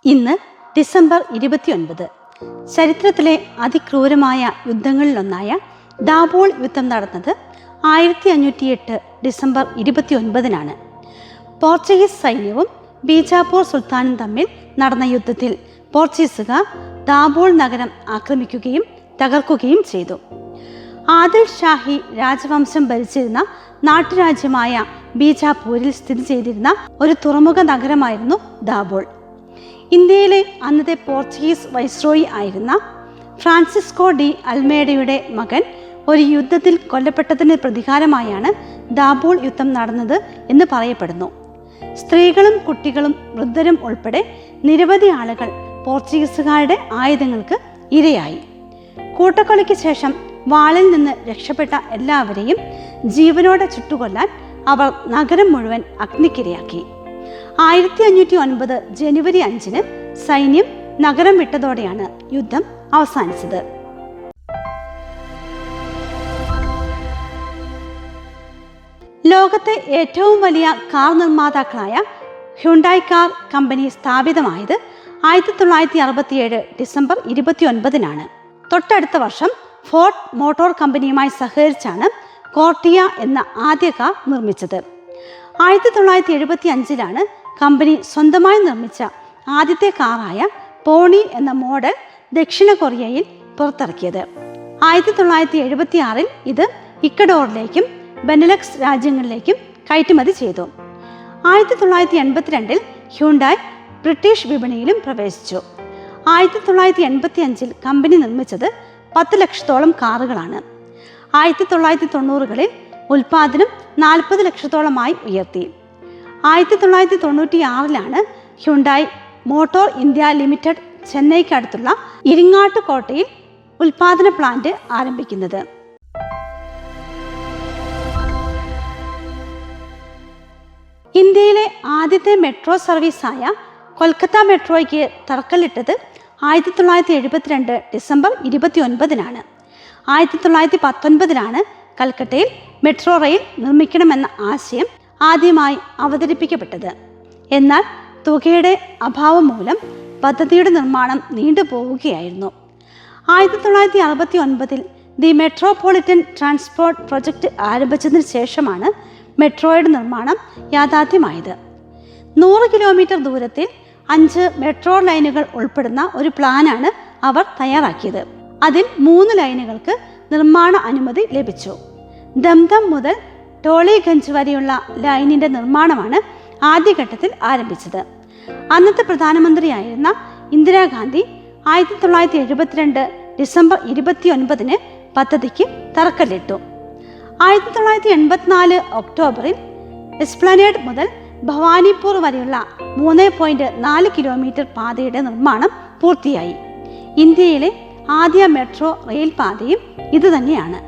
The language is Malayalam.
ഇന്ന് ഡിസംബർ 29. ചരിത്രത്തിലെ അതിക്രൂരമായ യുദ്ധങ്ങളിലൊന്നായ ദാബോൾ യുദ്ധം നടന്നത് 1508 ഡിസംബർ 29-നാണ്. പോർച്ചുഗീസ് സൈന്യവും ബീജാപ്പൂർ സുൽത്താനും തമ്മിൽ നടന്ന യുദ്ധത്തിൽ പോർച്ചുഗീസുകാർ ദാബോൾ നഗരം ആക്രമിക്കുകയും തകർക്കുകയും ചെയ്തു. ആദിൽ ഷാഹി രാജവംശം ഭരിച്ചിരുന്ന നാട്ടുരാജ്യമായ ബീജാപ്പൂരിൽ സ്ഥിതി ചെയ്തിരുന്ന ഒരു തുറമുഖ നഗരമായിരുന്നു ദാബോൾ. ഇന്ത്യയിലെ അന്നത്തെ പോർച്ചുഗീസ് വൈസ്രോയി ആയിരുന്ന ഫ്രാൻസിസ്കോ ഡി അൽമേഡയുടെ മകൻ ഒരു യുദ്ധത്തിൽ കൊല്ലപ്പെട്ടതിന് പ്രതികാരമായാണ് ദാബോൾ യുദ്ധം നടന്നത് എന്ന് പറയപ്പെടുന്നു. സ്ത്രീകളും കുട്ടികളും വൃദ്ധരും ഉൾപ്പെടെ നിരവധി ആളുകൾ പോർച്ചുഗീസുകാരുടെ ആയുധങ്ങൾക്ക് ഇരയായി. കൂട്ടക്കൊലയ്ക്ക് ശേഷം വാളിൽ നിന്ന് രക്ഷപ്പെട്ട എല്ലാവരെയും ജീവനോടെ ചുട്ടുകൊല്ലാൻ അവർ നഗരം മുഴുവൻ അഗ്നിക്കിരയാക്കി. 1509 ജനുവരി 5-ന് സൈന്യം നഗരം വിട്ടതോടെയാണ് യുദ്ധം അവസാനിച്ചത്. ലോകത്തെ ഏറ്റവും വലിയ കാർ നിർമ്മാതാക്കളായ ഹ്യുണ്ടായി കാർ കമ്പനി സ്ഥാപിതമായത് 1967 ഡിസംബർ 29-നാണ്. തൊട്ടടുത്ത വർഷം ഫോർഡ് മോട്ടോർ കമ്പനിയുമായി സഹകരിച്ചാണ് കോർട്ടിയ എന്ന ആദ്യ കാർ നിർമ്മിച്ചത്. 1975-ലാണ് കമ്പനി സ്വന്തമായി നിർമ്മിച്ച ആദ്യത്തെ കാറായ പോണി എന്ന മോഡൽ ദക്ഷിണ കൊറിയയിൽ പുറത്തിറക്കിയത്. 1976-ൽ ഇത് ഇക്വഡോറിലേക്കും ബെനലക്സ് രാജ്യങ്ങളിലേക്കും കയറ്റുമതി ചെയ്തു. 1982-ൽ ഹ്യുണ്ടായി ബ്രിട്ടീഷ് വിപണിയിലും പ്രവേശിച്ചു. 1985-ൽ കമ്പനി നിർമ്മിച്ചത് 10 ലക്ഷത്തോളം കാറുകളാണ്. 1990-കളിൽ ഉൽപാദനം 40 ലക്ഷത്തോളമായി ഉയർത്തി. 1996-ലാണ് ഹ്യുണ്ടായി മോട്ടോർ ഇന്ത്യ ലിമിറ്റഡ് ചെന്നൈക്കടുത്തുള്ള ഇരിങ്ങാട്ടുകോട്ടയിൽ ഉൽപാദന പ്ലാന്റ് ആരംഭിക്കുന്നത്. ഇന്ത്യയിലെ ആദ്യത്തെ മെട്രോ സർവീസായ കൊൽക്കത്ത മെട്രോയ്ക്ക് തറക്കല്ലിട്ടത് 1972 ഡിസംബർ 29-നാണ്. 1919-ലാണ് കൽക്കട്ടയിൽ മെട്രോ റെയിൽ നിർമ്മിക്കണമെന്ന ആശയം ആദ്യമായി അവതരിപ്പിക്കപ്പെട്ടത്. എന്നാൽ തുകയുടെ അഭാവം മൂലം പദ്ധതിയുടെ നിർമ്മാണം നീണ്ടുപോവുകയായിരുന്നു. 1969-ൽ ദി മെട്രോപൊളിറ്റൻ ട്രാൻസ്പോർട്ട് പ്രൊജക്റ്റ് ആരംഭിച്ചതിന് ശേഷമാണ് മെട്രോയുടെ നിർമ്മാണം യാഥാർത്ഥ്യമായത്. 100 കിലോമീറ്റർ ദൂരത്തിൽ 5 മെട്രോ ലൈനുകൾ ഉൾപ്പെടുന്ന ഒരു പ്ലാനാണ് അവർ തയ്യാറാക്കിയത്. അതിൽ 3 ലൈനുകൾക്ക് നിർമ്മാണ അനുമതി ലഭിച്ചു. ദംദം മുതൽ ടോളിഗഞ്ച് വരെയുള്ള ലൈനിന്റെ നിർമ്മാണമാണ് ആദ്യഘട്ടത്തിൽ ആരംഭിച്ചത്. അന്നത്തെ പ്രധാനമന്ത്രിയായിരുന്ന ഇന്ദിരാഗാന്ധി 1972 ഡിസംബർ 29-ന് പദ്ധതിക്ക് തറക്കല്ലിട്ടു. 1984 ഒക്ടോബറിൽ എസ്പ്ലനേഡ് മുതൽ ഭവാനിപ്പൂർ വരെയുള്ള 3.4 കിലോമീറ്റർ പാതയുടെ നിർമ്മാണം പൂർത്തിയായി. ഇന്ത്യയിലെ ആദ്യ മെട്രോ റെയിൽ പാതയും ഇതുതന്നെയാണ്.